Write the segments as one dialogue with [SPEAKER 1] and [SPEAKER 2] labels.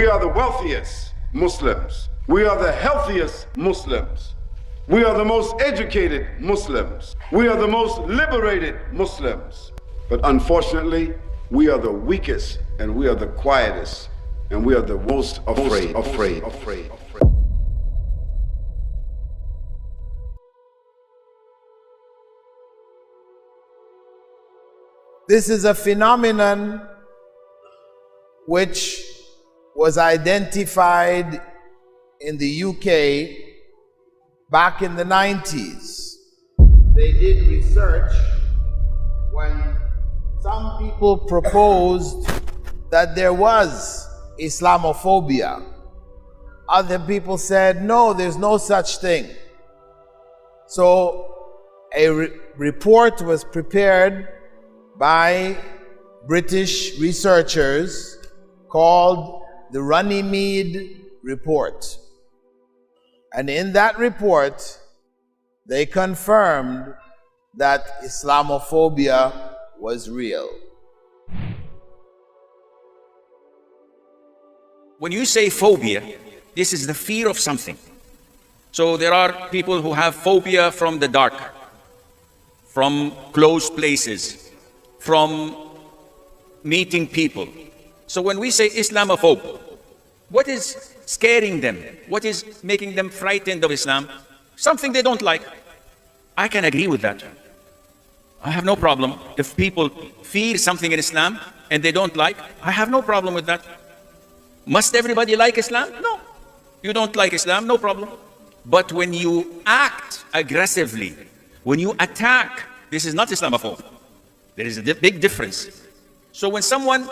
[SPEAKER 1] We are the wealthiest Muslims. We are the healthiest Muslims. We are the most educated Muslims. We are the most liberated Muslims. But unfortunately, we are the weakest and we are the quietest and we are the most afraid.
[SPEAKER 2] This is a phenomenon which was identified in the UK back in the 90s. They did research when some people proposed that there was Islamophobia. Other people said, no, there's no such thing. So a report was prepared by British researchers called the Runnymede Report. And in that report, they confirmed that Islamophobia was real.
[SPEAKER 3] When you say phobia, this is the fear of something. So there are people who have phobia from the dark, from closed places, from meeting people. So when we say Islamophobe, what is scaring them? What is making them frightened of Islam? Something they don't like. I can agree with that. I have no problem. If people fear something in Islam and they don't like, I have no problem with that. Must everybody like Islam? No. You don't like Islam, no problem. But when you act aggressively, when you attack, this is not Islamophobe. There is a big difference. So when someone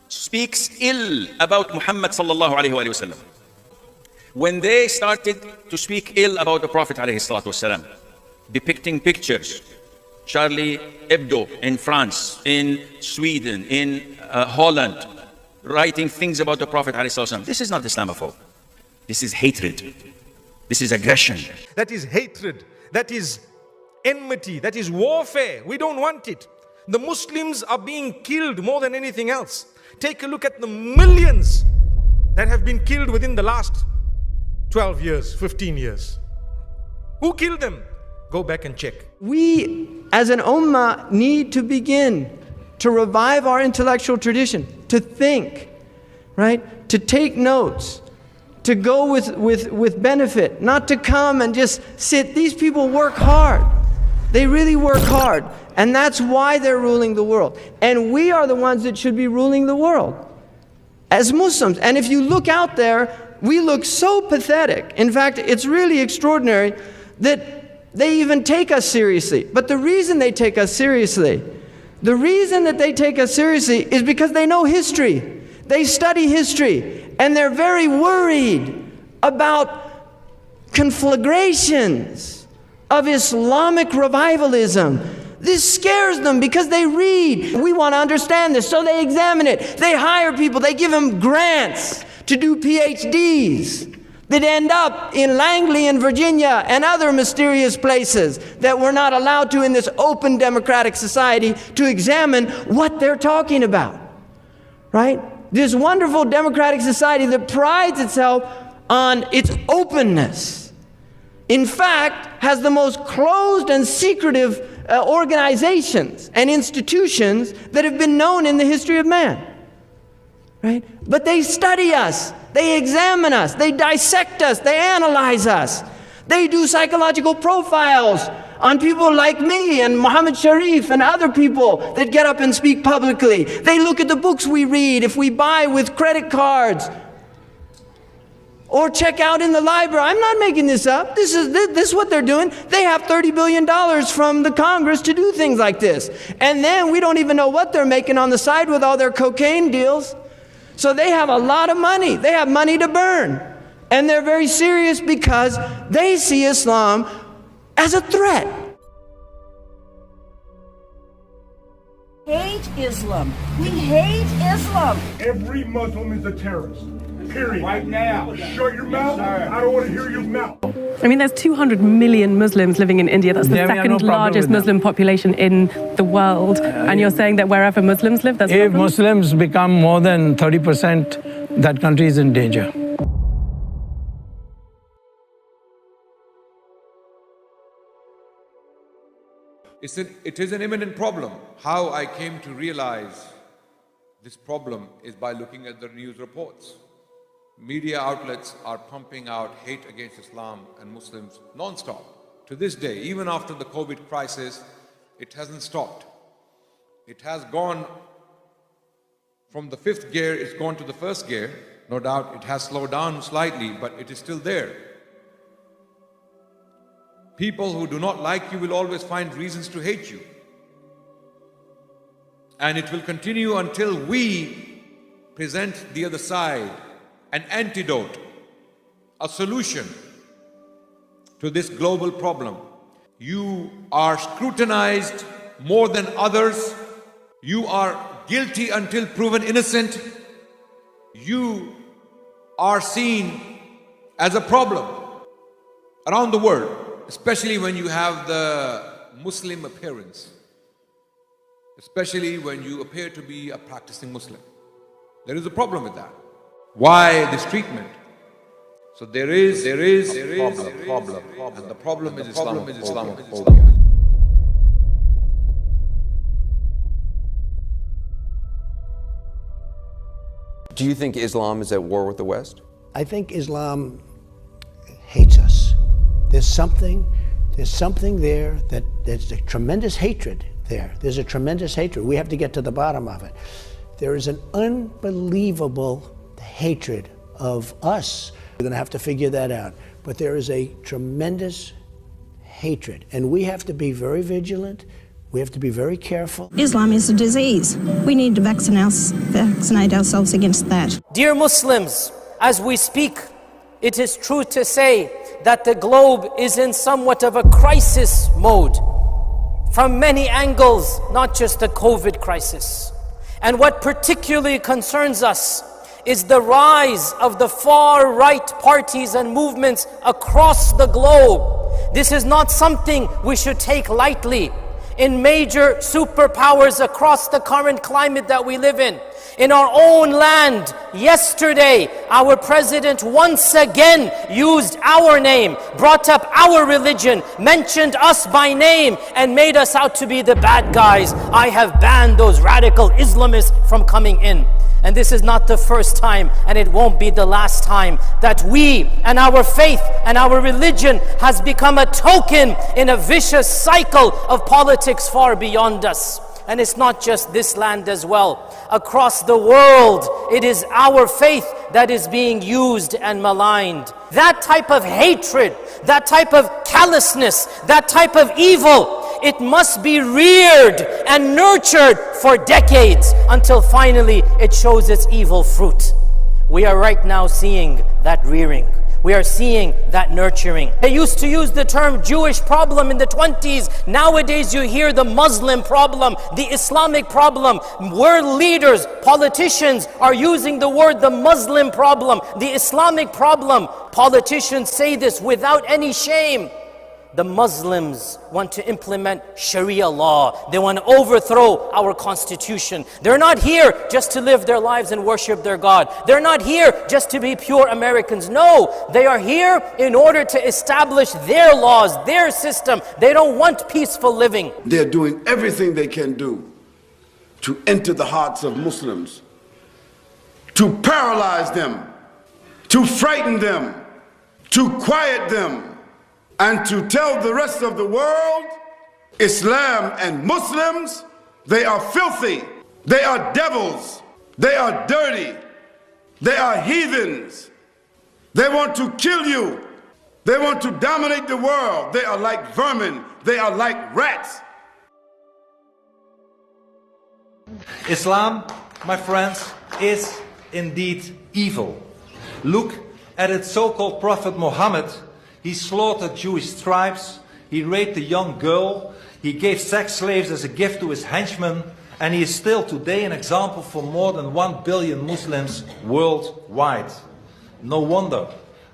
[SPEAKER 3] speaks ill about Muhammad sallallahu alaihi wasallam, when they started to speak ill about the Prophet alaihi salatu wasallam, depicting pictures, Charlie Hebdo in France, in Sweden, in Holland, writing things about the Prophet alaihi salatu wasallam, this is not Islamophobe. This is hatred. This is aggression.
[SPEAKER 4] That is hatred. That is enmity. That is warfare. We don't want it. The Muslims are being killed more than anything else. Take a look at the millions that have been killed within the last 12 years, 15 years. Who killed them? Go back and check.
[SPEAKER 5] We, as an ummah, need to begin to revive our intellectual tradition, to think, right? To take notes, to go with benefit, not to come and just sit. These people work hard. They really work hard. And that's why they're ruling the world. And we are the ones that should be ruling the world as Muslims. And if you look out there, we look so pathetic. In fact, it's really extraordinary that they even take us seriously. But the reason they take us seriously, the reason that they take us seriously is because they know history. They study history. And they're very worried about conflagrations of Islamic revivalism. This scares them because they read. We want to understand this, so they examine it. They hire people, they give them grants to do PhDs that end up in Langley in Virginia and other mysterious places that we're not allowed to in this open democratic society to examine what they're talking about, right? This wonderful democratic society that prides itself on its openness, in fact, has the most closed and secretive organizations and institutions that have been known in the history of man, right? But they study us, they examine us, they dissect us, they analyze us, they do psychological profiles on people like me and Muhammad Sharif and other people that get up and speak publicly. They look at the books we read, if we buy with credit cards, or check out in the library. I'm not making this up. This is what they're doing. They have $30 billion from the Congress to do things like this. And then we don't even know what they're making on the side with all their cocaine deals. So they have a lot of money. They have money to burn. And they're very serious because they see Islam as a threat.
[SPEAKER 6] Hate Islam. We hate Islam.
[SPEAKER 7] Every Muslim is a terrorist. Period. Right now. Shut your mouth. I don't want to hear your mouth.
[SPEAKER 8] I mean, there's 200 million Muslims living in India. That's the second largest Muslim population in the world. And you're saying that wherever Muslims live, there's a problem?
[SPEAKER 9] If Muslims become more than 30% that country is in danger.
[SPEAKER 10] It is an imminent problem. How I came to realize this problem is by looking at the news reports. Media outlets are pumping out hate against Islam and Muslims non-stop. To this day, even after the COVID crisis, it hasn't stopped. It has gone from the fifth gear, it's gone to the first gear. No doubt it has slowed down slightly, but it is still there. People who do not like you will always find reasons to hate you. And it will continue until we present the other side an antidote, a solution to this global problem. You are scrutinized more than others. You are guilty until proven innocent. You are seen as a problem around the world, especially when you have the Muslim appearance, especially when you appear to be a practicing Muslim. There is a problem with that. Why this treatment? So there is a problem, and the problem is Islamophobia.
[SPEAKER 11] Do you think Islam is at war with the West?
[SPEAKER 12] I think Islam hates us. There's something there that there's a tremendous hatred there. There's a tremendous hatred. We have to get to the bottom of it. There is an unbelievable hatred of us. We're going to have to figure that out. But there is a tremendous hatred, and we have to be very vigilant. We have to be very careful.
[SPEAKER 13] Islam is a disease. We need to vaccinate ourselves against that.
[SPEAKER 14] Dear Muslims, as we speak, it is true to say that the globe is in somewhat of a crisis mode from many angles, not just the COVID crisis. And what particularly concerns us is the rise of the far-right parties and movements across the globe. This is not something we should take lightly. In major superpowers across the current climate that we live in our own land, yesterday, our president once again used our name, brought up our religion, mentioned us by name, and made us out to be the bad guys. I have banned those radical Islamists from coming in. And this is not the first time, and it won't be the last time, that we and our faith and our religion has become a token in a vicious cycle of politics far beyond us. And it's not just this land as well. Across the world, it is our faith that is being used and maligned. That type of hatred, that type of callousness, that type of evil, it must be reared and nurtured for decades until finally it shows its evil fruit. We are right now seeing that rearing. We are seeing that nurturing. They used to use the term Jewish problem in the 20s. Nowadays you hear the Muslim problem, the Islamic problem. World leaders, politicians are using the word the Muslim problem, the Islamic problem. Politicians say this without any shame. The Muslims want to implement Sharia law. They want to overthrow our constitution. They're not here just to live their lives and worship their God. They're not here just to be pure Americans. No, they are here in order to establish their laws, their system. They don't want peaceful living.
[SPEAKER 1] They're doing everything they can do to enter the hearts of Muslims, to paralyze them, to frighten them, to quiet them, and to tell the rest of the world, Islam and Muslims, they are filthy, they are devils, they are dirty, they are heathens. They want to kill you. They want to dominate the world. They are like vermin. They are like rats.
[SPEAKER 15] Islam, my friends, is indeed evil. Look at its so-called Prophet Muhammad. He slaughtered Jewish tribes, he raped a young girl, he gave sex slaves as a gift to his henchmen, and he is still today an example for more than 1 billion Muslims worldwide. No wonder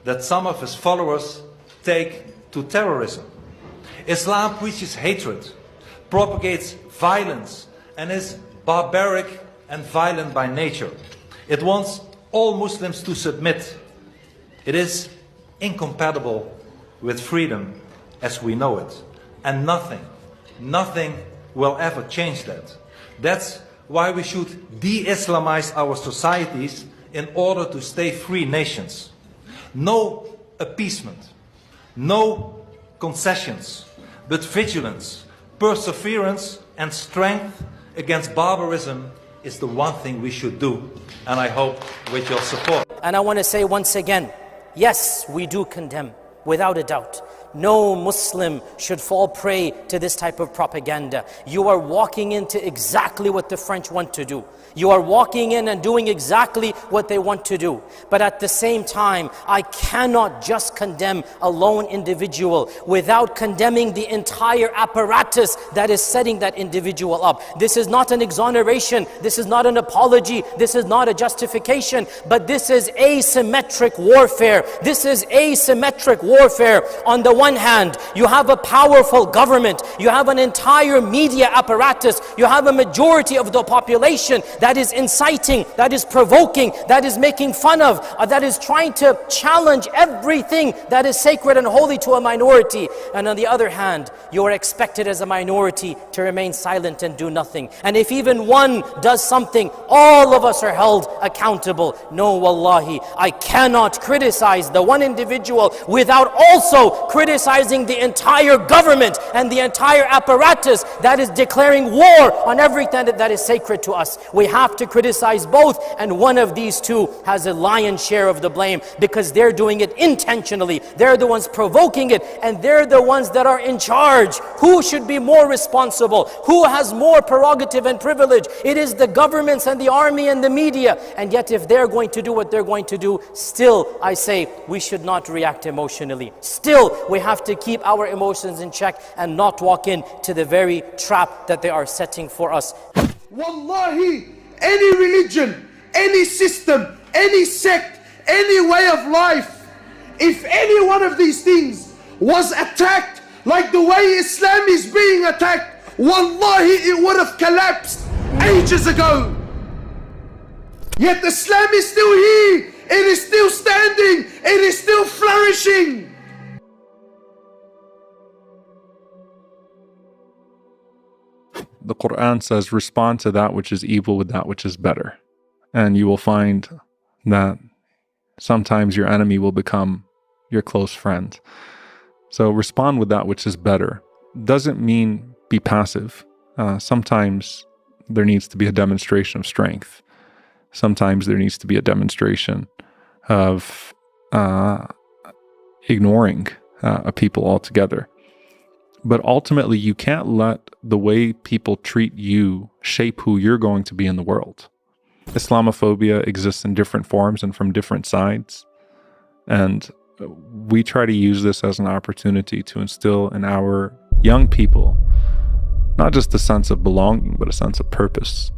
[SPEAKER 15] that some of his followers take to terrorism. Islam preaches hatred, propagates violence, and is barbaric and violent by nature. It wants all Muslims to submit. It is incompatible with freedom as we know it. And nothing will ever change that. That's why we should de-Islamize our societies in order to stay free nations. No appeasement, no concessions, but vigilance, perseverance and strength against barbarism is the one thing we should do. And I hope with your support.
[SPEAKER 14] And I want to say once again, yes, we do condemn, without a doubt. No Muslim should fall prey to this type of propaganda. You are walking into exactly what the French want to do. You are walking in and doing exactly what they want to do. But at the same time, I cannot just condemn a lone individual without condemning the entire apparatus that is setting that individual up. This is not an exoneration. This is not an apology. This is not a justification. But this is asymmetric warfare. This is asymmetric warfare. On the one hand, you have a powerful government. You have an entire media apparatus. You have a majority of the population that is inciting, that is provoking, that is making fun of, that is trying to challenge everything that is sacred and holy to a minority. And on the other hand, you are expected as a minority to remain silent and do nothing. And if even one does something, all of us are held accountable. No, wallahi, I cannot criticize the one individual without also criticizing the entire government and the entire apparatus that is declaring war on everything that is sacred to us. We have to criticize both, and one of these two has a lion's share of the blame because they're doing it intentionally. They're the ones provoking it, and they're the ones that are in charge. Who should be more responsible? Who has more prerogative and privilege? It is the governments and the army and the media. And yet if they're going to do what they're going to do, still I say we should not react emotionally. Still we have to keep our emotions in check and not walk into the very trap that they are setting for us.
[SPEAKER 9] Wallahi, any religion, any system, any sect, any way of life, if any one of these things was attacked like the way Islam is being attacked, wallahi, it would have collapsed ages ago. Yet Islam is still here, it is still standing, it is still flourishing.
[SPEAKER 16] The Quran says, respond to that which is evil with that which is better. And you will find that sometimes your enemy will become your close friend. So respond with that which is better. Doesn't mean be passive. Sometimes there needs to be a demonstration of strength. Sometimes there needs to be a demonstration of ignoring a people altogether. But ultimately, you can't let the way people treat you shape who you're going to be in the world. Islamophobia exists in different forms and from different sides. And we try to use this as an opportunity to instill in our young people, not just a sense of belonging, but a sense of purpose.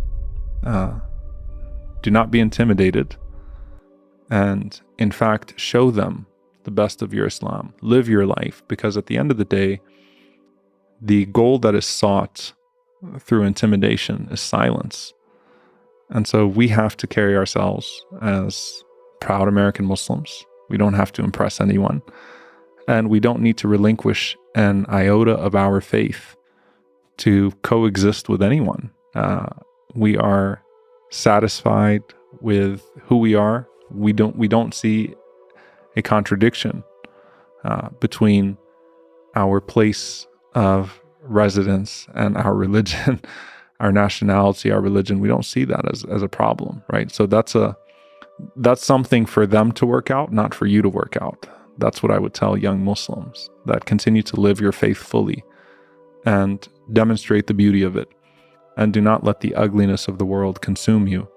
[SPEAKER 16] Do not be intimidated. And in fact, show them the best of your Islam. Live your life, because at the end of the day, the goal that is sought through intimidation is silence. And so we have to carry ourselves as proud American Muslims. We don't have to impress anyone. And we don't need to relinquish an iota of our faith to coexist with anyone. We are satisfied with who we are. We don't see a contradiction between our place of residence and our religion, our nationality, our religion. We don't see that as a problem, right? So that's something for them to work out, not for you to work out. That's what I would tell young Muslims, that continue to live your faith fully and demonstrate the beauty of it. And do not let the ugliness of the world consume you.